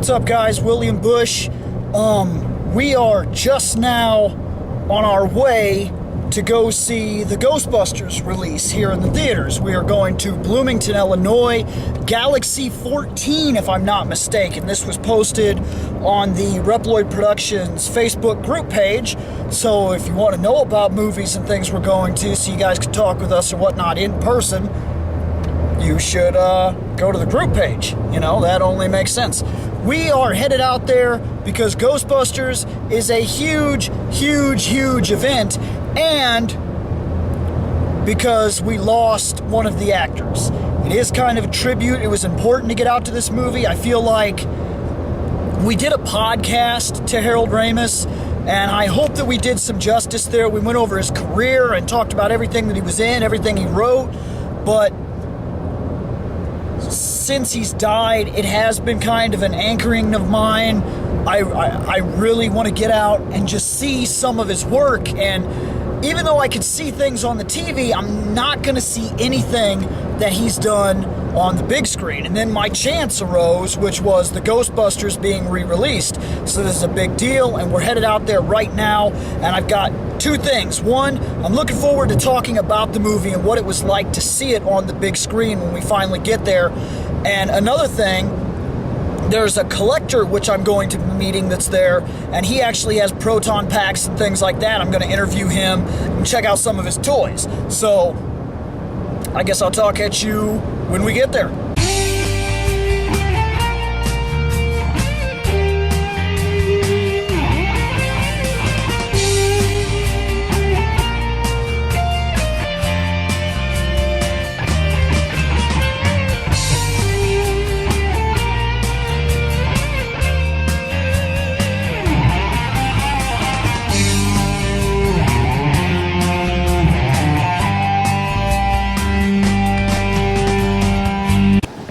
What's up, guys? William Bush. We are just now on our way to go see the Ghostbusters release here in the theaters. We are going to Bloomington, Illinois, Galaxy 14, if I'm not mistaken. This was posted on the Reploid Productions Facebook group page, so if you want to know about movies and things we're going to, so you guys can talk with us or whatnot in person, you should go to the group page. You know, that only makes sense. We are headed out there because Ghostbusters is a huge, huge, huge event, and because we lost one of the actors. It is kind of a tribute. It was important to get out to this movie. I feel like we did a podcast to Harold Ramis, and I hope that we did some justice there. We went over his career and talked about everything that he was in, everything he wrote, but since he's died, it has been kind of an anchoring of mine. I really want to get out and just see some of his work, and even though I could see things on the TV, I'm not going to see anything that he's done on the big screen. And then my chance arose, which was the Ghostbusters being re-released. So this is a big deal, and we're headed out there right now, and I've got two things. One, I'm looking forward to talking about the movie and what it was like to see it on the big screen when we finally get there. And another thing, there's a collector which I'm going to be meeting that's there, and he actually has Proton Packs and things like that. I'm going to interview him and check out some of his toys. So I guess I'll talk at you when we get there.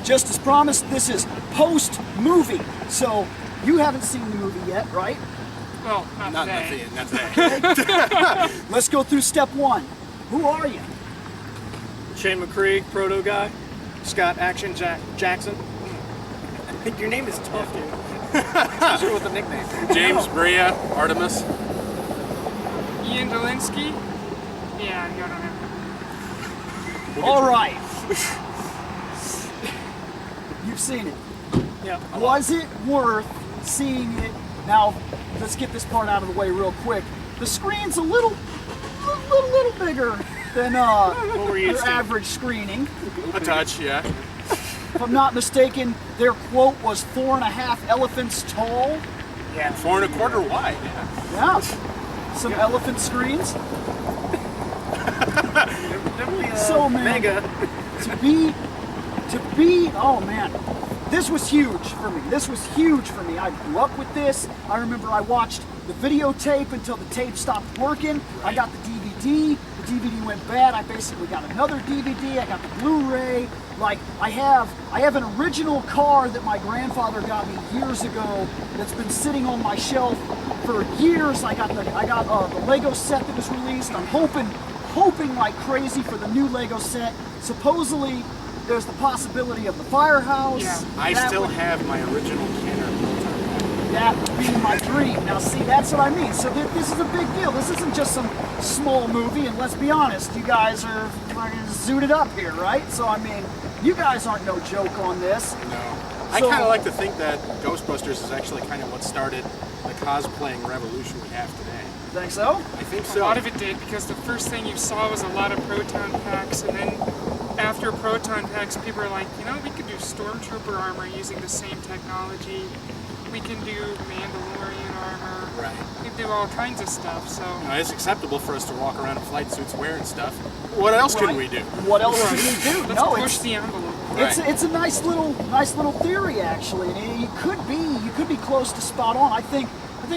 Just as promised, this is post-movie, so you haven't seen the movie yet, right? Well, not today. Not today. Let's go through step one. Who are you? Shane McCree, Proto Guy. Scott Action Jackson. Your name is tough, dude. Sure with the nickname. James Bria, Artemis. Ian Dolinsky? Yeah, no, no, no. All right. You've seen it. Yeah. Was it worth seeing it? Now, let's get this part out of the way real quick. The screen's a little bigger than your average screening. A touch, yeah. If I'm not mistaken, their quote was 4.5 elephants tall. Yeah. 4 1/4 wide, yeah. Yeah. Some elephant screens. So, man, Mega. to be, oh man, this was huge for me. This was huge for me. I grew up with this. I remember I watched the videotape until the tape stopped working. I got the DVD. The DVD went bad. I basically got another DVD. I got the Blu-ray. Like, I have an original car that my grandfather got me years ago that's been sitting on my shelf for years. I got the Lego set that was released. I'm hoping like crazy for the new Lego set. Supposedly, there's the possibility of the firehouse. Yeah. I still have my original Kenner. That would be my dream. Now, see, that's what I mean. So this is a big deal. This isn't just some small movie, and let's be honest, you guys are fucking zooted up here, right? So, I mean, you guys aren't no joke on this. No. I So- kind of like to think that Ghostbusters is actually kind of what started the cosplaying revolution we have today. Think so? I think A so. lot of it did, because the first thing you saw was a lot of Proton Packs, and then after Proton Packs, people are like, you know, we could do Stormtrooper armor using the same technology. We can do Mandalorian armor. Right. We can do all kinds of stuff, so... You know, it's acceptable for us to walk around in flight suits wearing stuff. What else can we do? What else can we do? Let's No, push the envelope. it's a nice little theory, actually, and you could be close to spot on. I think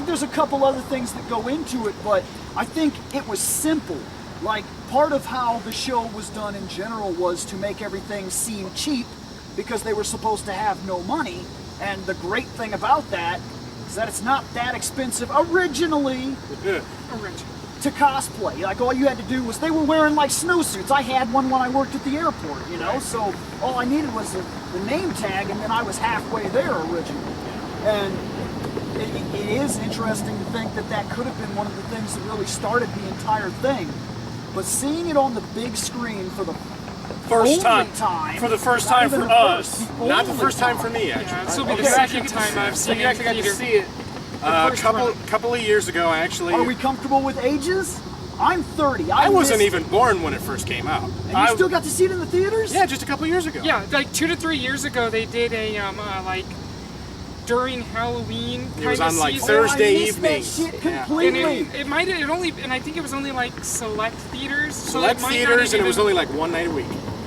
there's a couple other things that go into it, but I think it was simple. Like, part of how the show was done in general was to make everything seem cheap because they were supposed to have no money. And the great thing about that is that it's not that expensive originally to cosplay. Like, all you had to do was, they were wearing like snowsuits. I had one when I worked at the airport, you know, so all I needed was the name tag, and then I was halfway there originally. And it is interesting to think that that could have been one of the things that really started the entire thing. But seeing it on the big screen for the First only time. For the first not time even for the us. first, Not the only first time for me, actually. Yeah, this will be Okay. the So second time I've So seen you it in actually got to theater. see it. A first couple of years ago, actually. Are we comfortable with ages? I'm 30. I wasn't missed even born when it first came out. it. And you still got to see it in the theaters? Yeah, just a couple of years ago. Yeah, like 2 to 3 years ago, they did a like during Halloween kind It was of on, like, season. Thursday I missed evenings. that shit Yeah. completely. And it might have only, and I think it was only like select theaters. So Select it might not theaters, and it even- was only like one night a week.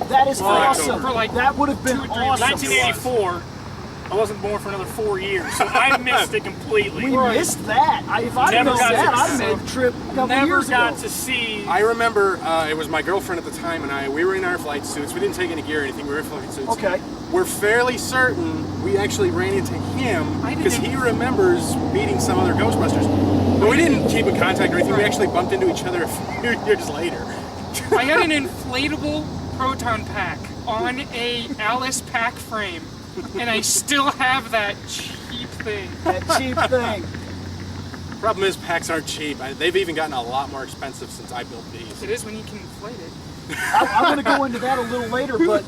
That is awesome. for like that would have been 2 or 3 awesome. 1984. I wasn't born for another 4 years, so I missed it completely. We missed that. If I'd Never known got that, to- I'd have made the trip a couple Never years got ago. to see. I remember it was my girlfriend at the time and we were in our flight suits. We didn't take any gear or anything. We were in flight suits. Okay. We're fairly certain we actually ran into him I because didn't- he remembers meeting some other Ghostbusters. But we didn't keep in contact or anything. We actually bumped into each other a few years later. I had an inflatable Proton Pack on a Alice pack frame, and I still have that cheap thing. That cheap thing. Problem is, packs aren't cheap. They've even gotten a lot more expensive since I built these. It is when you can inflate it. I'm going to go into that a little later, but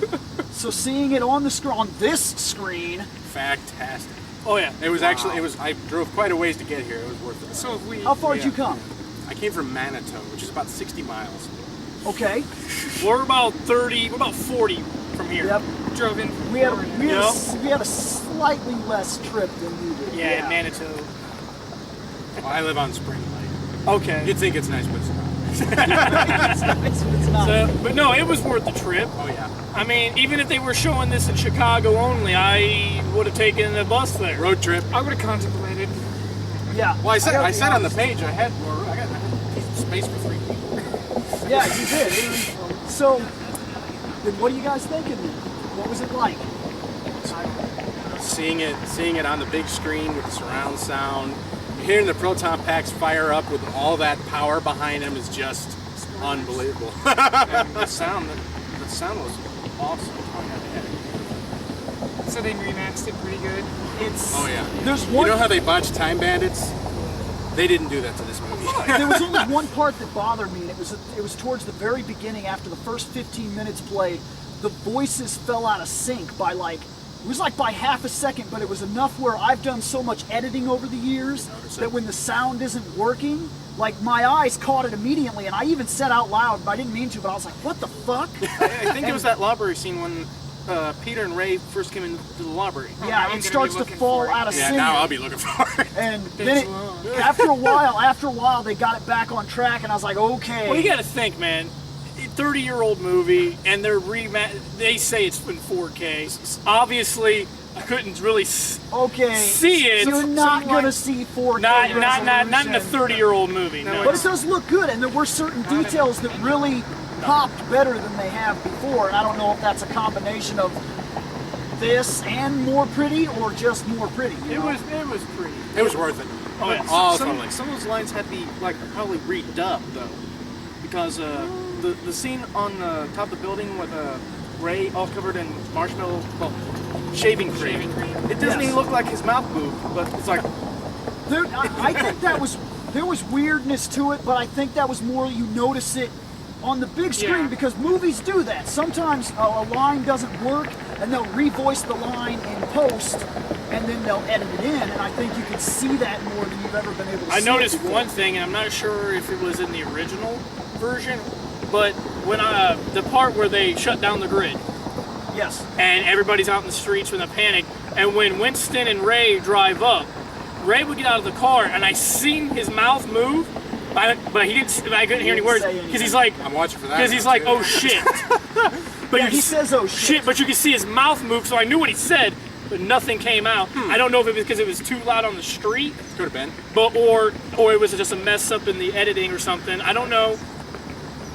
so seeing it on the screen, on this screen, Fantastic. Oh yeah. It was actually, I drove quite a ways to get here. It was worth it. So if we, how far did Yeah. you come? I came from Manitou, which is about 60 miles. Okay. We're about 30. We're about 40 from here. Yep. drove in, We had Florida. we had a slightly less trip than you did. Yeah, Manitou. Well, I live on Spring Lake. Okay. You'd think it's nice, but it's not. It's not. But no, it was worth the trip. Oh yeah. I mean, even if they were showing this in Chicago only, I would have taken the bus there. Road trip. I would have contemplated. Yeah. Well, I said gotta be on the honest. page I had space for 3 people. Yeah, you did. So, then what are you guys thinking? What was it like? Seeing it on the big screen with the surround sound, hearing the Proton Packs fire up with all that power behind them is just unbelievable. And the sound was awesome. So they remaxed it pretty good. It's Oh yeah. There's You one. know how they botched Time Bandits? They didn't do that to this movie. There was only one part that bothered me, and it was towards the very beginning. After the first 15 minutes played, the voices fell out of sync by it was like by half a second, but it was enough where I've done so much editing over the years Notice it. that when the sound isn't working, like my eyes caught it immediately, and I even said out loud, but I didn't mean to, but I was like, what the fuck? I think it was that library scene when Peter and Ray first came into the library. now Yeah, I'm gonna it be starts to looking fall for it. out of Yeah, sync. now I'll be looking for it. And then It's long. after a while, they got it back on track, and I was like, okay. Well, you got to think, man. 30-year-old movie, and they say it's in 4K. Obviously, I couldn't really Okay. see it. You're not gonna see 4K not in a resolution. 30-year-old movie. No. But it does look good, and there were certain details that really popped better than they have before. And I don't know if that's a combination of this and more pretty, or just more pretty. You It know? was pretty. It was worth it. Oh yeah. Oh, some, totally. some of those lines had to be probably redubbed though, because the scene on the top of the building with Ray all covered in marshmallow, shaving cream. It doesn't Yes. even look like his mouth moved, but it's like I think there was weirdness to it, but I think that was more you notice it on the big screen Yeah. because movies do that. Sometimes a line doesn't work, and they'll revoice the line in post, and then they'll edit it in. And I think you can see that more than you've ever been able to. I see noticed it before. one thing, and I'm not sure if it was in the original version, but when the part where they shut down the grid Yes. and everybody's out in the streets with a panic, and when Winston and Ray drive up, Ray would get out of the car, and I seen his mouth move, but he didn't. I couldn't hear any words because he's like, I'm watching for that. because he's now, like, too. oh shit. But Yeah, you he s- says, "Oh shit." But you could see his mouth move, so I knew what he said, but nothing came out. I don't know if it was because it was too loud on the street, Could have been. but or it was just a mess up in the editing or something. I don't know.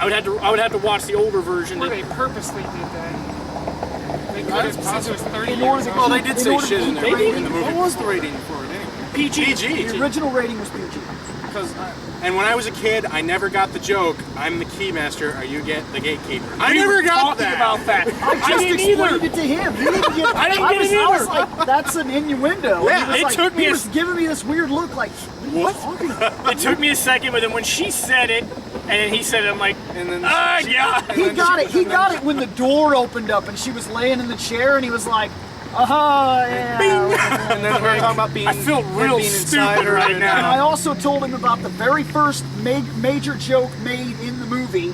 I would have to watch the older version. Or they purposely did that. They could have, since it was 30 In order years to old. Well, they keep- did in say order to shit in keep there the rating- in the movie. what was the rating for it anyway? PG. PG. The original rating was PG. Because And when I was a kid, I never got the joke. I'm the keymaster. Are you the gatekeeper? I never got talking about that. I just explained it to him. He didn't get, I didn't get it I was either. like, that's an innuendo. Yeah, And he it was took me He a- was giving me this weird look like, what are you talking about? It took me a second, but then when she said it, and then he said it, I'm like, And then yeah. He got it. He got it when the door opened up and she was laying in the chair and he was like, yeah. And then we were talking about being. I feel real being inside stupid or right And I now. also told him about the very first major joke made in the movie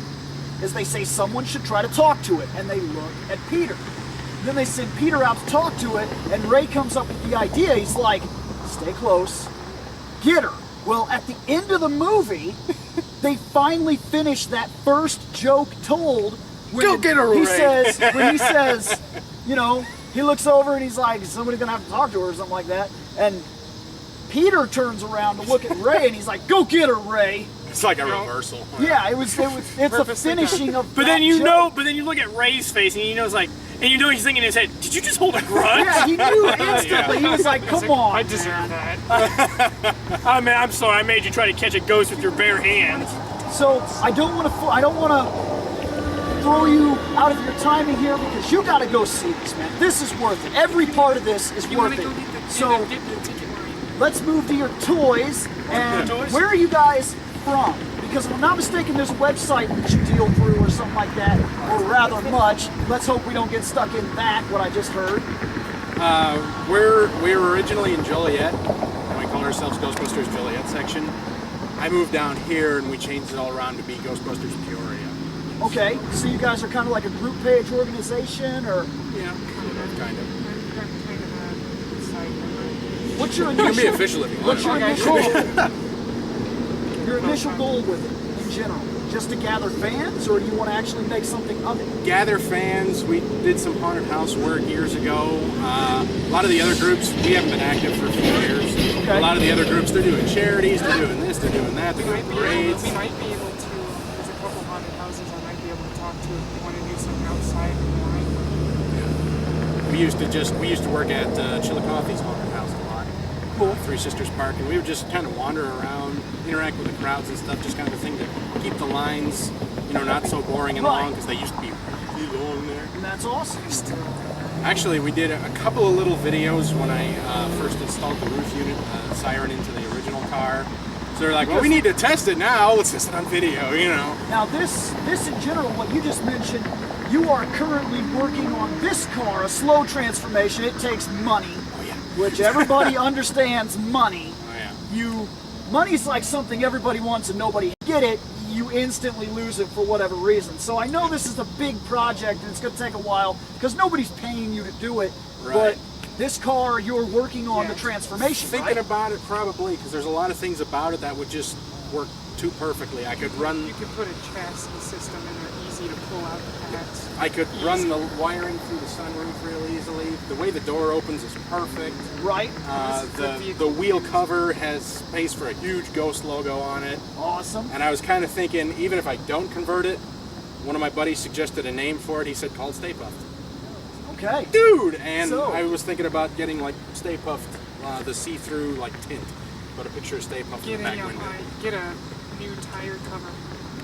is they say someone should try to talk to it, and they look at Peter. Then they send Peter out to talk to it, and Ray comes up with the idea. He's like, stay close, get her. Well, at the end of the movie, they finally finish that first joke told. When Go get her, he Ray. when he says, you know, he looks over and he's like, somebody's gonna have to talk to her or something like that. And Peter turns around to look at Ray and he's like, go get her, Ray. It's like a reversal. Yeah, it's the Purposely finishing of But that then you joke. know, but then you look at Ray's face and you know it's like, and you know he's thinking in his head, did you just hold a grudge? Yeah, he knew instantly. He was like, come on. I deserve that. I mean, I'm sorry, I made you try to catch a ghost with your bare hands. So I don't want to throw you out of your timing here because you got to go see this, man. This is worth it. Every part of this is You want worth to go it. get the, So get the ticket line? let's move to your toys. And Toys? where are you guys from? Because if I'm not mistaken, there's a website we should deal through or something like that, or rather much. Let's hope we don't get stuck in that, what I just heard. We were originally in Joliet. We call ourselves Ghostbusters Joliet section. I moved down here and we changed it all around to be Ghostbusters Peoria. Okay, so you guys are kind of like a group page organization, or Yeah, kind of. Kind of a side member. what's your You can be initial, official if you want. what's your Okay. initial, your initial goal with it in general? Just to gather fans, or do you want to actually make something of it? Gather fans. We did some haunted house work years ago. A lot of the other groups, we haven't been active for a few years. Okay. A lot of the other groups, they're doing charities, they're doing this, they're doing that, they're We doing might parades. be able to, there's a couple haunted houses I might be able to talk to if they want to do something outside of the line. We used to work at Chillicothe's haunted house a lot. Cool. Three Sisters Park, and we would just kind of wander around, interact with the crowds and stuff, just kind of a thing to keep the lines, not so boring and Right. long, because they used to be really long there. And that's awesome. Actually, we did a couple of little videos when I first installed the roof unit siren into the original car. So they're like, well, we need to test it now. Let's test it on video, Now this in general, what you just mentioned, you are currently working on this car, a slow transformation. It takes money, Oh, yeah. which everybody understands money. Oh, yeah. Money's like something everybody wants and nobody get it, you instantly lose it for whatever reason. So I know this is a big project and it's going to take a while because nobody's paying you to do it. Right. But this car, you're working on Yeah. the transformation, Thinking right? about it, probably, because there's a lot of things about it that would just work too perfectly. I could run You could put a chassis system in there easy to pull out the packs. run the wiring through the sunroof real easily. The way the door opens is perfect. Right? The wheel cover has space for a huge ghost logo on it. Awesome. And I was kind of thinking, even if I don't convert it, one of my buddies suggested a name for it. He said called Stay Puffed. Okay. Dude! And So- I was thinking about getting like Stay Puffed, the see-through like tint. Put a picture of Stay Puffed in Get the back window. get a new tire cover.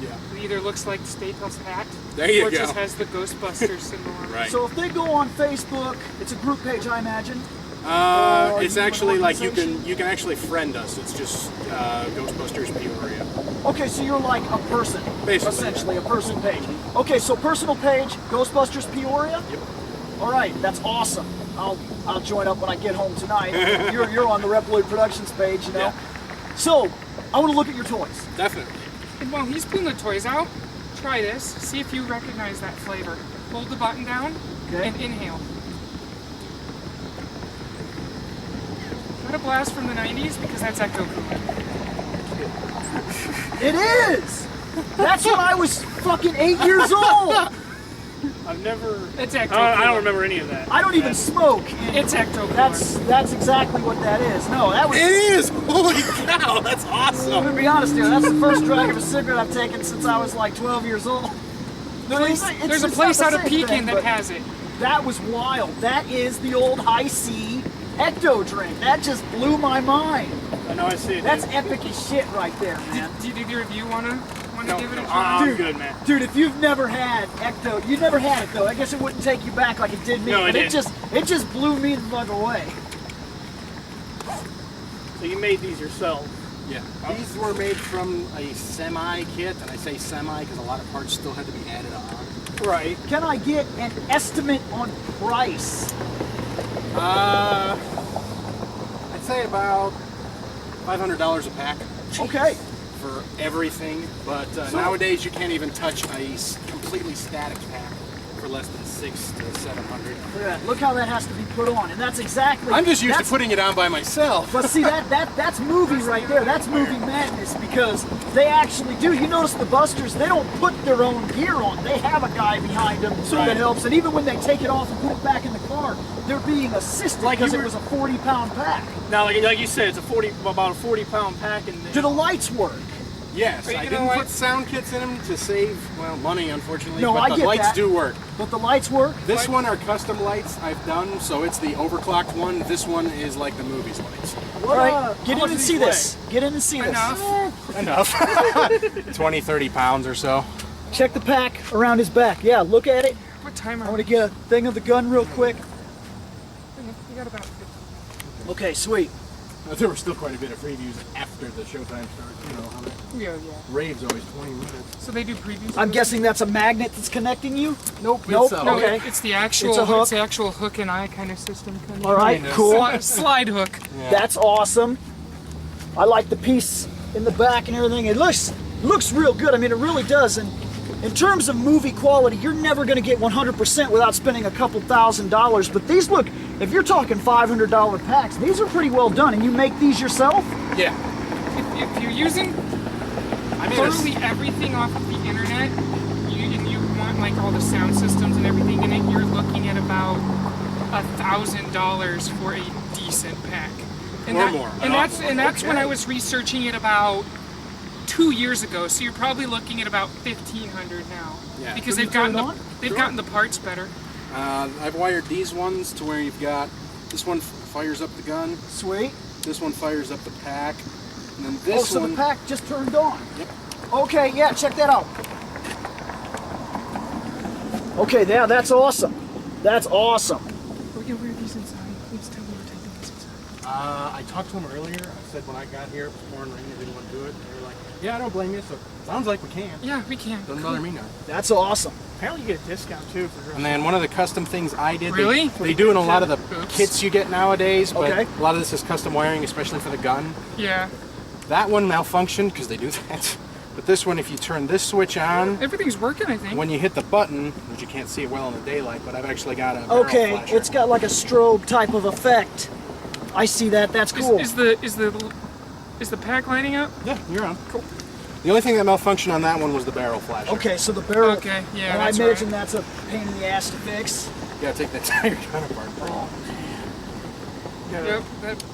Yeah. It either looks like Stay Puft's hat, There you or go. just has the Ghostbusters symbol on it. Right. So if they go on Facebook, it's a group page, I imagine. It's you an actually like you organization? can actually friend us. It's just Ghostbusters Peoria. Okay, so you're like a person, Basically, essentially, a person page. Okay, so personal page, Ghostbusters Peoria. Yep. All right, that's awesome. I'll join up when I get home tonight. You're on the Reploid Productions page, Yeah. So I want to look at your toys. Definitely. And while he's pulling the toys out, try this. See if you recognize that flavor. Hold the button down Okay. and inhale. Not a blast from the 90s because that's Ecto Cooler. It is. That's when I was fucking 8 years old. I've never. It's Ecto I Cooler. don't remember any of that. I don't even smoke. and It's Ecto Cooler. That's exactly what that is. No, that was. It is. Holy cow! That's I'm awesome. gonna be honest here. That's the first drag of a cigarette I've taken since I was like 12 years old. There's a it's place not out the of same Pekin thing, that but has it. That was wild. That is the old high C Ecto drink. That just blew my mind. I know I see it. That's epic as shit right there, man. Did either of you wanna No, give it a no, try? I'm Dude. good, man. Dude, if you've never had Ecto, you've never had it though. I guess it wouldn't take you back like it did me. No, it but didn't. it just blew me the fuck away. So you made these yourself. Yeah. These were made from a semi kit, and I say semi because a lot of parts still had to be added on. Right. Can I get an estimate on price? I'd say about $500 a pack. Okay. For everything, but nowadays you can't even touch a completely static pack for less than 600 to 700. Look at that. Look how that has to be put on, and that's exactly. I'm just used to that's- putting it on by myself. But see that's movie right there. That's movie madness because they actually do. You notice the Busters, they don't put their own gear on. They have a guy behind them that Right. helps. And even when they take it off and put it back in the car, they're being assisted Like because you it were- was a 40-pound pack. Now, like you said, it's about a 40-pound pack, and Do the lights work? Yes, Are you I gonna didn't like- put sound kits in them to save, well, money unfortunately, No, but I the get lights that. do work. But the lights work? This one are custom lights I've done, so it's the overclocked one. This one is like the movies lights. All right, how get in much and do see these this. Get in and see Enough. Enough. 20, 30 pounds or so. this. Check the pack around his back. Yeah, look at it. What time I are want we? to get a thing of the gun real quick. You got about 15. Okay, sweet. There were still quite a bit of previews after the showtime started. You know how that Yeah. rave's always 20 minutes. So they do previews. I'm of it? guessing that's a magnet that's connecting you? Nope. Nope. It's, No, Okay. it's the actual. It's a hook. It's the actual hook and eye kind of system. Kind of. All right, cool. Slide hook. That's awesome. I like the piece in the back and everything. It looks real good. I mean, it really does. And in terms of movie quality, you're never going to get 100% without spending a couple $1,000s. But these look, if you're talking $500 packs, these are pretty well done. And you make these yourself? Yeah. If you're using I mean, literally everything off of the internet, and you want like all the sound systems and everything in it, you're looking at about $1,000 for a decent pack. And Or more. And that's when I was researching it about 2 years ago. So you're probably looking at about $1,500 now. Yeah. Because Can you they've gotten turn it the, on? they've gotten the parts better. I've wired these ones to where you've got this one fires up the gun, Sweet. this one fires up the pack, and then Oh, this so one. the pack just turned on. Yep. Okay, yeah, check that out. Okay, yeah, that's awesome. That's awesome. Oh, yeah, where are these inside? Please tell me what type of these inside. I talked to them earlier. I said when I got here, it was pouring rain, I didn't want to do it. They were like, yeah, I don't blame you, so sounds like we can. Yeah, we can. Doesn't bother me none. That's awesome. apparently you get a discount too for And then one of the custom things I did, Really? they do in a lot of the Oops. kits you get nowadays, but Okay. a lot of this is custom wiring, especially for the gun. Yeah. That one malfunctioned because they do that. But this one, if you turn this switch on, Everything's working, I think. when you hit the button, which you can't see it well in the daylight, but I've actually got a barrel Okay, flasher. it's got like a strobe type of effect. I see that. That's cool. Is the pack lighting up? Yeah, you're on. Cool. The only thing that malfunctioned on that one was the barrel flasher. Okay, so the barrel. Okay, yeah, And I that's imagine right. that's a pain in the ass to fix. You gotta take that tire gun apart. Yep. That,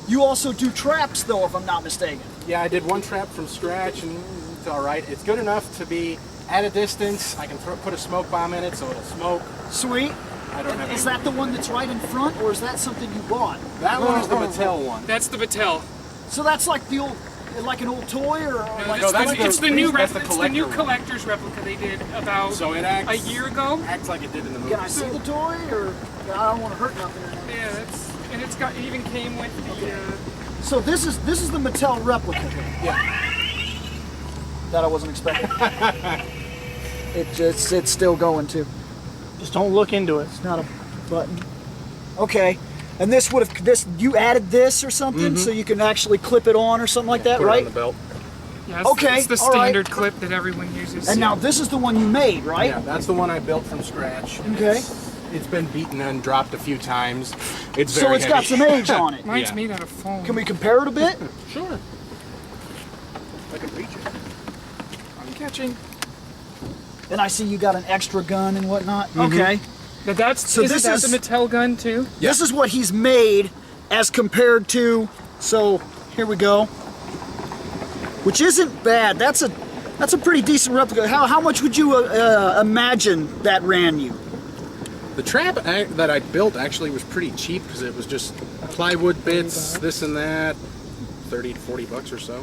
You also do traps, though, if I'm not mistaken. Yeah, I did one trap from scratch, and it's all right. It's good enough to be at a distance. I can put a smoke bomb in it, so it'll smoke. Sweet. I don't have Is any. that the one that's right in front, or is that something you bought? That one is the Mattel one. that's the Battelle. So that's like the old, like an old toy, or like No, that's it's the- the new that's the it's the new collector one. collector's replica they did about So it acts a year ago. Acts like it did in the movie. Can I see the toy, or I don't want to hurt nothing? Yeah, it even came with the. So this is the Mattel replica Yeah. that I wasn't expecting. It's still going too. Just don't look into it. It's not a button. Okay. And this would have you added this or something so you can actually clip it on or something like that, Put it right? on the belt. Yeah, it's, Okay, it's the all right. standard clip that everyone uses. And now this is the one you made, right? Yeah, that's the one I built from scratch. Okay. It's been beaten and dropped a few times. It's So very it's got heavy. some age on it. Mine's yeah. made out of foam. Can we compare it a bit? Sure. I can reach it. I'm catching. And I see you got an extra gun and whatnot. Okay. But that's So isn't this that is- the Mattel gun too? This is what he's made as compared to, so here we go. Which isn't bad. That's a pretty decent replica. How much would you imagine that ran you? The trap that I built actually was pretty cheap because it was just plywood bits, this and that, 30 to 40 bucks or so.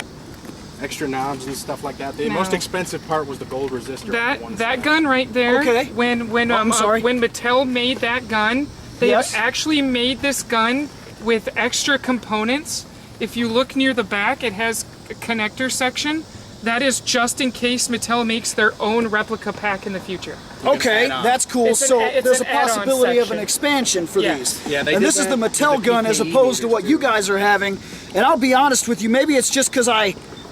Extra knobs and stuff like that. The most expensive part was the gold resistor. That gun right there. Okay. When Mattel made that gun, they have actually made this gun with extra components. If you look near the back, it has a connector section. That is just in case Mattel makes their own replica pack in the future. Okay, that's cool. It's So an there's a add-on possibility of an section. expansion for Yes. these. Yeah, they and did this is the that Mattel with the gun as PPE opposed to what meters, you too. guys are having. And I'll be honest with you, maybe it's just because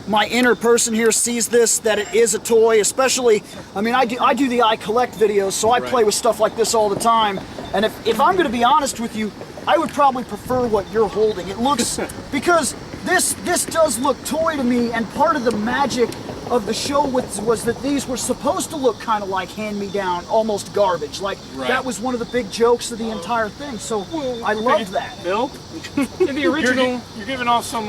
my inner person here sees this, that it is a toy, especially, I mean, I do the I collect videos, so I play with stuff like this all the time. And if I'm going to be honest with you, I would probably prefer what you're holding. It looks, because this does look toy to me, and part of the magic of the show was that these were supposed to look kind of like hand-me-down, almost garbage. Like, that was one of the big jokes of the entire thing, so I loved that. Bill, In the original, you're giving off some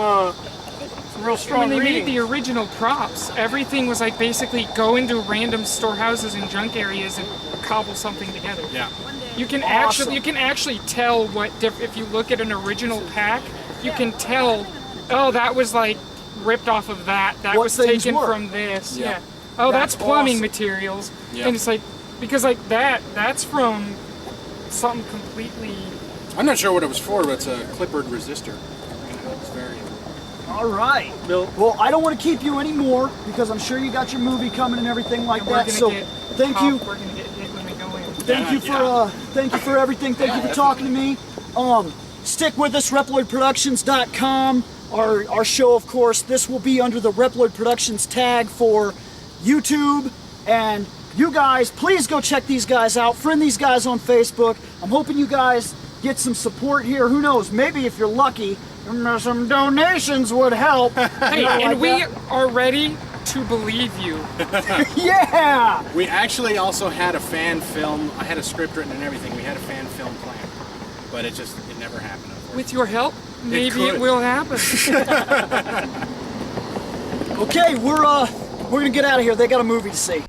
real strong when they reading. made the original props, everything was like basically go into random storehouses and junk areas and cobble something together. Yeah. You can Awesome. actually tell what if you look at an original pack, you can tell. Oh, that was like ripped off of that. That What was things taken were. from this. Yeah. Yeah. Oh, that's plumbing awesome. materials. Yeah. And it's like because like that's from something completely. I'm not sure what it was for, but it's a clippered resistor. It's very. All right. Bill. Well, I don't want to keep you anymore because I'm sure you got your movie coming and everything like We're that. gonna So get thank cop- you. We're gonna get hit when we go in. Thank you for everything. Thank you for talking to me. Stick with us, ReploidProductions.com. Our show, of course, this will be under the Reploid Productions tag for YouTube. And you guys, please go check these guys out. Friend these guys on Facebook. I'm hoping you guys get some support here. Who knows? Maybe if you're lucky, some donations would help. Hey, and we are ready to believe you. Yeah! We actually also had a fan film. I had a script written and everything. We had a fan film plan, but it never happened. With your help, maybe it could. will happen. Okay, we're gonna get out of here. They got a movie to see.